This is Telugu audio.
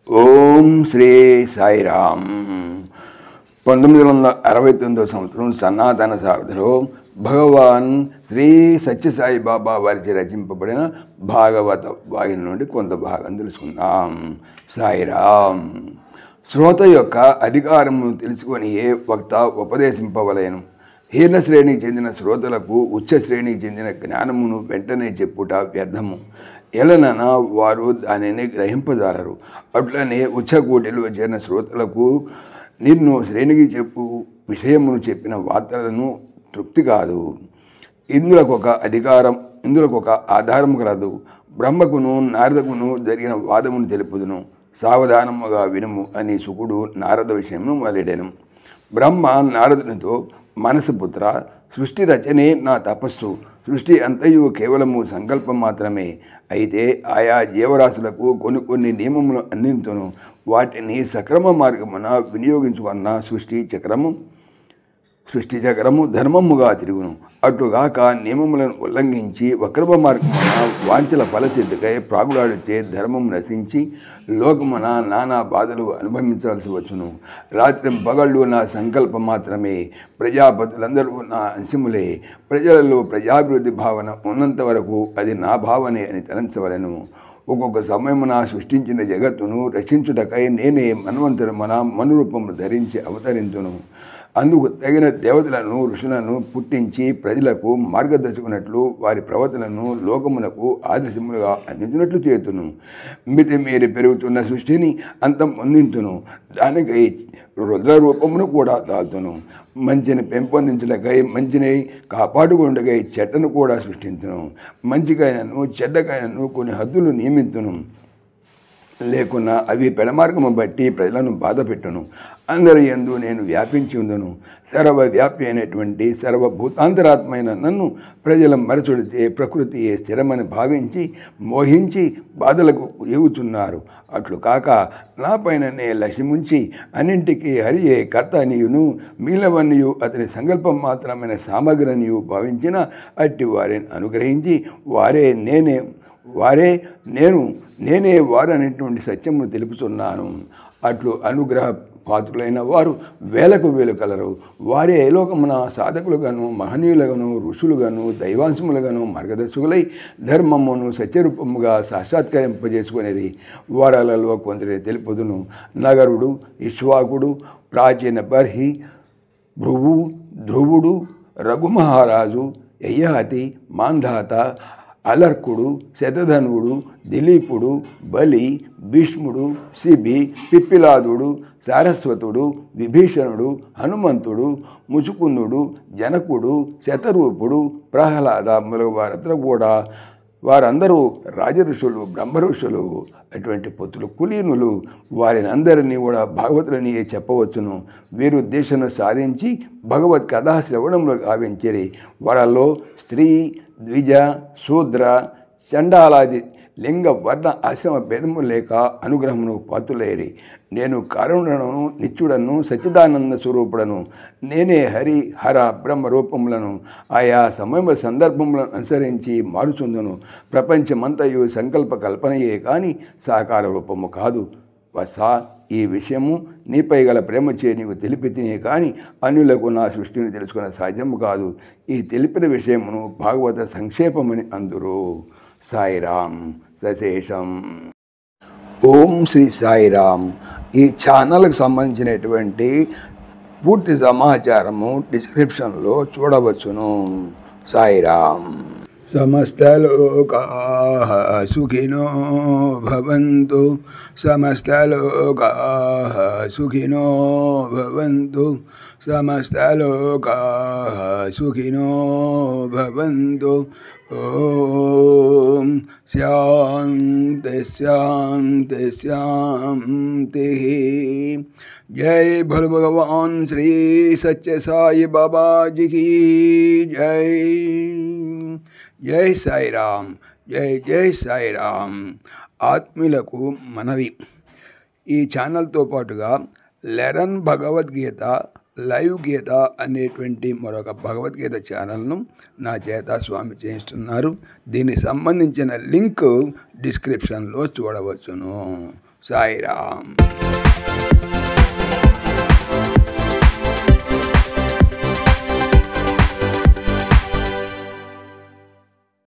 ఓం శ్రీ సాయిరామ్. 1969 సంవత్సరం సనాతన సారథిలో భగవాన్ శ్రీ సత్యసాయి బాబా వారిచే రచింపబడిన భాగవత వాహిని నుండి కొంత భాగం తెలుసుకుందాం. సాయిరామ్. శ్రోత యొక్క అధికారమును తెలుసుకొని ఏ వక్త ఉపదేశింపవలేను. హీన శ్రేణికి చెందిన శ్రోతలకు ఉచ్చ శ్రేణికి చెందిన జ్ఞానమును వెంటనే చెప్పుట వ్యర్థము. ఎలనన వారు దానిని గ్రహింపజాలరు. అట్లనే ఉచ్చకోటిలో చేరిన శ్రోతలకు నిన్ను శ్రేణికి చెప్పు విషయమును చెప్పిన వార్తలను తృప్తి కాదు. ఇందులకు ఒక ఆధారం కలదు. బ్రహ్మకును నారదకును జరిగిన వాదమును తెలుపుదును. సావధానముగా వినుము అని శుకుడు నారద విషయమును మొదలెడెను. బ్రహ్మ నారదునితో, మనసపుత్ర, సృష్టి రచనే నా తపస్సు. సృష్టి అంతయు కేవలము సంకల్పం మాత్రమే. అయితే ఆయా జీవరాశులకు కొన్ని నియమములు అందించును. వాటిని సక్రమ మార్గమున వినియోగించుకున్న సృష్టి చక్రము ధర్మముగా తిరుగును. అటుగాక నియమములను ఉల్లంఘించి వక్రమ మార్గమున వాంఛల ఫలసిద్ధికై ప్రాగులాడితే ధర్మము నశించి లోకమున నానా బాధలు అనుభవించాల్సి వచ్చును. రాత్రి పగళ్ళు నా సంకల్పం మాత్రమే. ప్రజాపతులందరూ నా అంశములే. ప్రజలలో ప్రజాభివృద్ధి భావన ఉన్నంత వరకు అది నా భావనే అని తలంచవలెను. ఒక్కొక్క సమయమున సృష్టించిన జగత్తును రక్షించుటకై నేనే మన్వంతరమున మనురూపమును ధరించి అవతరించును. అందుకు తగిన దేవతలను ఋషులను పుట్టించి ప్రజలకు మార్గదర్శకున్నట్లు వారి ప్రవర్తనను లోకమునకు ఆదర్శములుగా అందించినట్లు చేతును. మితి మీరి పెరుగుతున్న సృష్టిని అంతం అందించును. దానికై రుద్ర రూపమును కూడా దాల్తును. మంచిని పెంపొందించటకై మంచిని కాపాడుకుండకై చెడ్డను కూడా సృష్టించును. మంచికైనను చెడ్డకైనను కొన్ని హద్దులు నియమించును. లేకున్నా అవి పెడమార్గము బట్టి ప్రజలను బాధ పెట్టును. అందరి యందు నేను వ్యాపించి ఉందును. సర్వవ్యాపి అయినటువంటి సర్వభూతాంతరాత్మైన నన్ను ప్రజల మరచుడితే ప్రకృతియే స్థిరమని భావించి మోహించి బాధలకు ఎగుతున్నారు. అట్లు కాక నా పైననే లక్ష్యముంచి అన్నింటికీ హరియే కర్త అనియును మిగిలినవన్నయు అతని సంకల్పం మాత్రమైన సామగ్రినియు భావించిన అట్టి వారిని అనుగ్రహించి నేనే వారు అనేటువంటి సత్యమును తెలుపుతున్నాను. అట్లు అనుగ్రహ పాత్రులైన వారు వేలకు వేలు కలరు. వారే లోకమున సాధకులుగాను మహనీయులుగాను ఋషులుగాను దైవాంశములుగాను మార్గదర్శకులై ధర్మమును సత్యరూపముగా సాక్షాత్కరింపజేసుకునేది. వారాలలో కొందరి తెలుపుదును. నగరుడు, ఇక్ష్వాకుడు, ప్రాచీన బర్హి, భృగు, ధ్రువుడు, రఘుమహారాజు, యయాతి, మాంధాత, అలర్కుడు, శతధనువుడు, దిలీపుడు, బలి, భీష్ముడు, శిబి, పిప్పిలాదుడు, సారస్వతుడు, విభీషణుడు, హనుమంతుడు, ముచుకుందుడు, జనకుడు, శతరూపుడు, ప్రహ్లాద మొదలగు వారందరూ రాజఋషులు, బ్రహ్మఋషులు. అటువంటి పుత్రులు కులీనులు. వారిని అందరినీ కూడా భాగవతులని చెప్పవచ్చును. వీరు దేశను సాధించి భగవత్ కథా శ్రవణంలో గావించిరి. వాళ్ళలో స్త్రీ, ద్విజ, శూద్ర, చండాలాది లింగ వర్ణ ఆశ్రమ భేదము లేక అనుగ్రహమును పాత్రులేరి. నేను కారణుడను, నిత్యుడను, సచ్చిదానంద స్వరూపుడను. నేనే హరి హర బ్రహ్మ రూపములను ఆయా సమయ సందర్భములను అనుసరించి మారుచుందును. ప్రపంచమంతయు సంకల్ప కల్పనయే కానీ సాకార రూపము కాదు. వసా, ఈ విషయము నీపై గల ప్రేమచే నీకు తెలిపి తినే కానీ అన్యులకు నా సృష్టిని తెలుసుకున్న సాధ్యము కాదు. ఈ తెలిపిన విషయమును భాగవత సంక్షేపమని అందురు. సాయిరామ్ సశేషం. ఓం శ్రీ సాయిరామ్. ఈ ఛానల్కి సంబంధించినటువంటి పూర్తి సమాచారము డిస్క్రిప్షన్లో చూడవచ్చును. సాయిరామ్. సమస్తలోకాః సుఖినో భవంతు. సమస్తలోకాః సుఖినో భవంతు. సమస్తలోకాః సుఖినో భవంతు. ఓం శాంతి శాంతి శాంతి. జై భోले భగవాన్ శ్రీ సత్య సాయి బాబాజీకి జై. జై సాయిరామ్. జై జై సాయిరామ్. ఆత్మీయులకు మనవి, ఈ ఛానల్తో పాటుగా లెరన్ భగవద్గీత లైవ్ గీత అనేటువంటి మరొక భగవద్గీత ఛానల్ను నా చేత స్వామి చేయిస్తున్నారు. దీనికి సంబంధించిన లింక్ డిస్క్రిప్షన్లో చూడవచ్చును. సాయిరామ్.